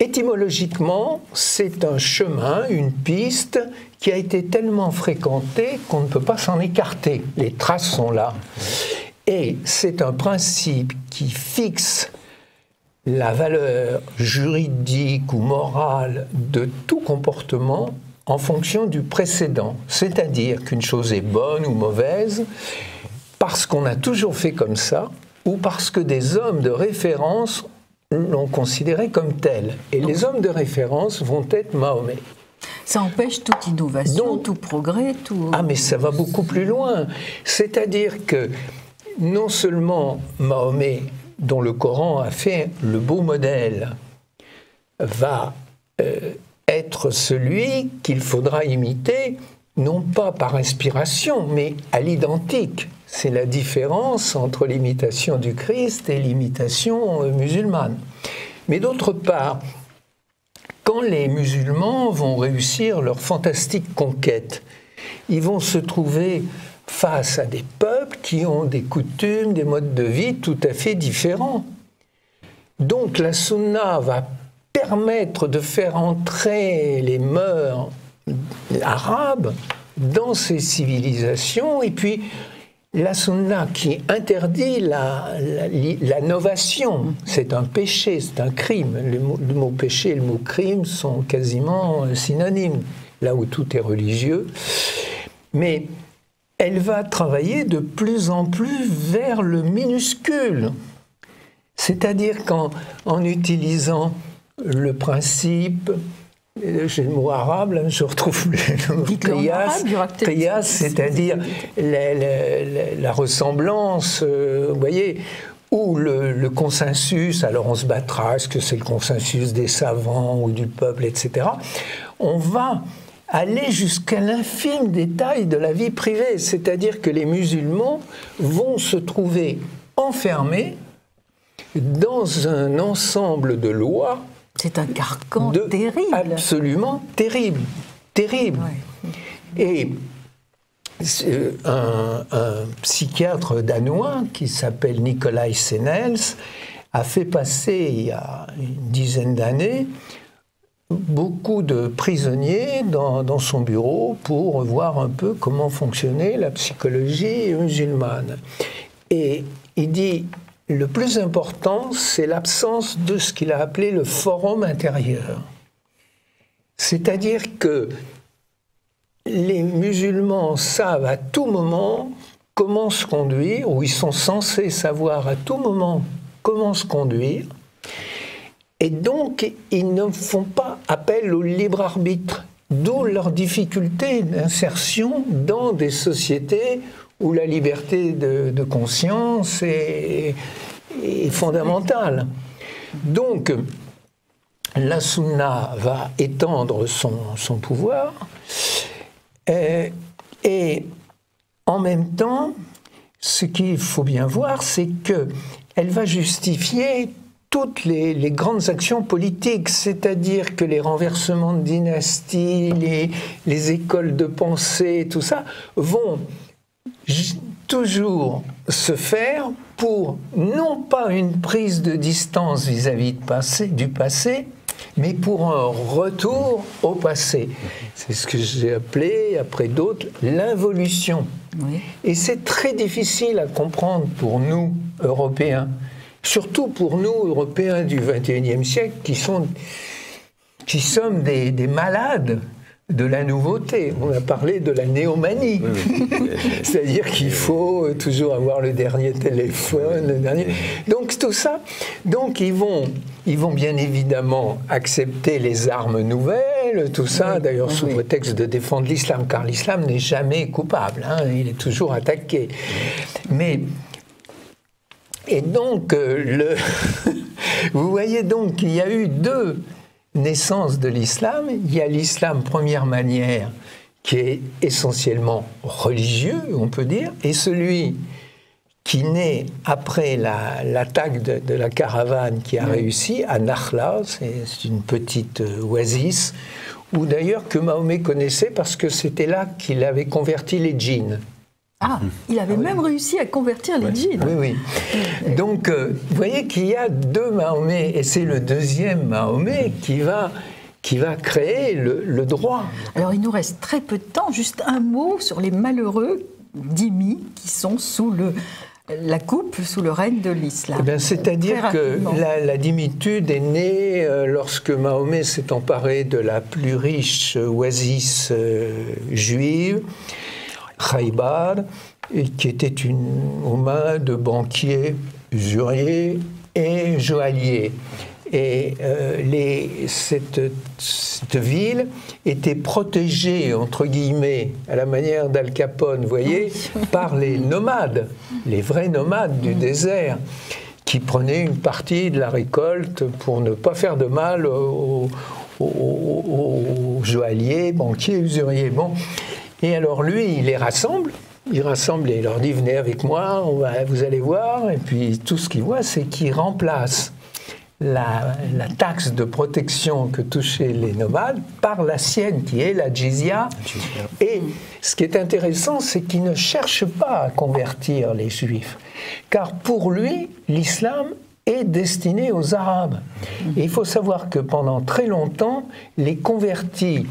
Étymologiquement, c'est un chemin, une piste qui a été tellement fréquentée qu'on ne peut pas s'en écarter. Les traces sont là. Et c'est un principe qui fixe la valeur juridique ou morale de tout comportement en fonction du précédent. C'est-à-dire qu'une chose est bonne ou mauvaise parce qu'on a toujours fait comme ça ou parce que des hommes de référence l'ont considéré comme tel. Et les hommes de référence vont être Mahomet. Ça empêche toute innovation, tout progrès, tout... Ah, mais ça va beaucoup plus loin. C'est-à-dire que non seulement Mahomet, dont le Coran a fait le beau modèle, va être celui qu'il faudra imiter, non pas par inspiration, mais à l'identique. C'est la différence entre l'imitation du Christ et l'imitation musulmane. Mais d'autre part, quand les musulmans vont réussir leur fantastique conquête, ils vont se trouver face à des peuples qui ont des coutumes, des modes de vie tout à fait différents. Donc la sunna va permettre de faire entrer les mœurs arabes dans ces civilisations, et puis la sunna qui interdit la novation, c'est un péché, c'est un crime. Le mot péché et le mot crime sont quasiment synonymes, là où tout est religieux. Mais elle va travailler de plus en plus vers le minuscule. C'est-à-dire qu'en utilisant le principe, j'ai le mot arabe, là, je retrouve le mot qiyas, c'est-à-dire la ressemblance, vous voyez, ou le consensus, alors on se battra, est-ce que c'est le consensus des savants ou du peuple, etc. On va aller jusqu'à l'infime détail de la vie privée, c'est-à-dire que les musulmans vont se trouver enfermés dans un ensemble de lois. C'est un carcan terrible. Absolument terrible. Terrible. Ouais. Et un psychiatre danois qui s'appelle Nikolai Sennels a fait passer, il y a une dizaine d'années, beaucoup de prisonniers dans son bureau pour voir un peu comment fonctionnait la psychologie musulmane. Et il dit, le plus important, c'est l'absence de ce qu'il a appelé le forum intérieur. C'est-à-dire que les musulmans savent à tout moment comment se conduire, ou ils sont censés savoir à tout moment comment se conduire, et donc ils ne font pas appel au libre arbitre, d'où leur difficulté d'insertion dans des sociétés où la liberté de conscience est fondamentale. Donc la sunna va étendre son pouvoir, et en même temps, ce qu'il faut bien voir, c'est qu'elle va justifier toutes les grandes actions politiques, c'est-à-dire que les renversements de dynastie, les écoles de pensée, tout ça, vont toujours se faire pour non pas une prise de distance vis-à-vis du passé, mais pour un retour au passé. C'est ce que j'ai appelé, après d'autres, l'involution. Oui. Et c'est très difficile à comprendre pour nous, Européens, surtout pour nous, Européens du XXIe siècle, qui sommes des malades de la nouveauté. On a parlé de la néomanie. Oui. C'est-à-dire qu'il faut toujours avoir le dernier téléphone, le dernier... Donc tout ça, donc ils vont bien évidemment accepter les armes nouvelles, tout ça, d'ailleurs sous prétexte de défendre l'islam, car l'islam n'est jamais coupable, hein, il est toujours attaqué. Mais... Et donc, vous voyez donc qu'il y a eu deux naissance de l'islam. Il y a l'islam première manière qui est essentiellement religieux, on peut dire, et celui qui naît après l'attaque de la caravane qui a réussi à Nakhla, c'est une petite oasis, où d'ailleurs que Mahomet connaissait parce que c'était là qu'il avait converti les djinns. Ah, il avait même réussi à convertir les djinns. Oui, oui. Donc, vous voyez qu'il y a deux Mahomet, et c'est le deuxième Mahomet qui va créer le droit. Alors, il nous reste très peu de temps. Juste un mot sur les malheureux dhimmis qui sont sous la coupe, sous le règne de l'islam. Eh c'est-à-dire que la dhimmitude est née lorsque Mahomet s'est emparé de la plus riche oasis juive, Khaybar, qui était aux mains de banquiers, usuriers et joailliers. Et cette ville était protégée, entre guillemets, à la manière d'Al Capone, vous voyez, par les nomades, les vrais nomades du désert, qui prenaient une partie de la récolte pour ne pas faire de mal aux joailliers, banquiers, usuriers. Bon. Et alors lui, il les rassemble, et il leur dit « Venez avec moi, vous allez voir ». Et puis tout ce qu'il voit, c'est qu'il remplace la taxe de protection que touchaient les nomades par la sienne, qui est la jizya. Et ce qui est intéressant, c'est qu'il ne cherche pas à convertir les Juifs, car pour lui, l'islam est destiné aux Arabes. Et il faut savoir que pendant très longtemps, les convertis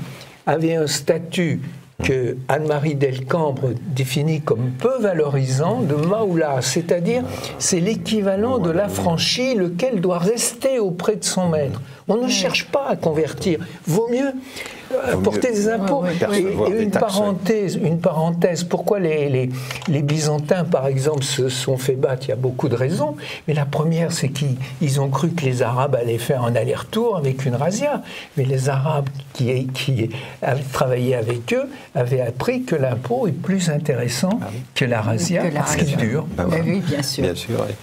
avaient un statut que Anne-Marie Delcambre définit comme peu valorisant de Maoula, c'est-à-dire c'est l'équivalent de l'affranchi, lequel doit rester auprès de son maître. On ne cherche pas à convertir. Vaut mieux apporter des impôts. Et une parenthèse, pourquoi les Byzantins, par exemple, se sont fait battre? Il y a beaucoup de raisons, mais la première, c'est qu'ils ont cru que les Arabes allaient faire un aller-retour avec une razzia. Mais les Arabes qui avaient travaillé avec eux avaient appris que l'impôt est plus intéressant que la razzia, parce qu'il dure. Oui, bien sûr. Bien sûr, oui.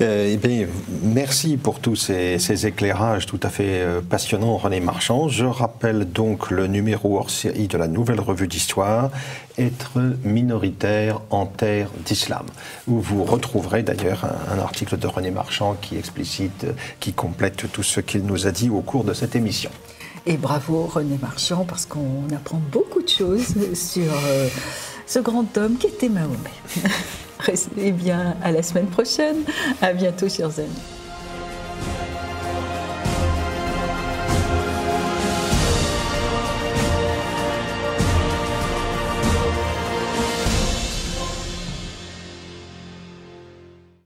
Eh bien, merci pour tous ces éclairages tout à fait passionnants, René Marchand. Je rappelle donc le numéro hors série de la Nouvelle Revue d'Histoire, Être minoritaire en terre d'islam, où vous retrouverez d'ailleurs un article de René Marchand qui explicite, qui complète tout ce qu'il nous a dit au cours de cette émission. Et bravo René Marchand, parce qu'on apprend beaucoup de choses sur ce grand homme qui était Mahomet. Restez bien, à la semaine prochaine. À bientôt, chers amis.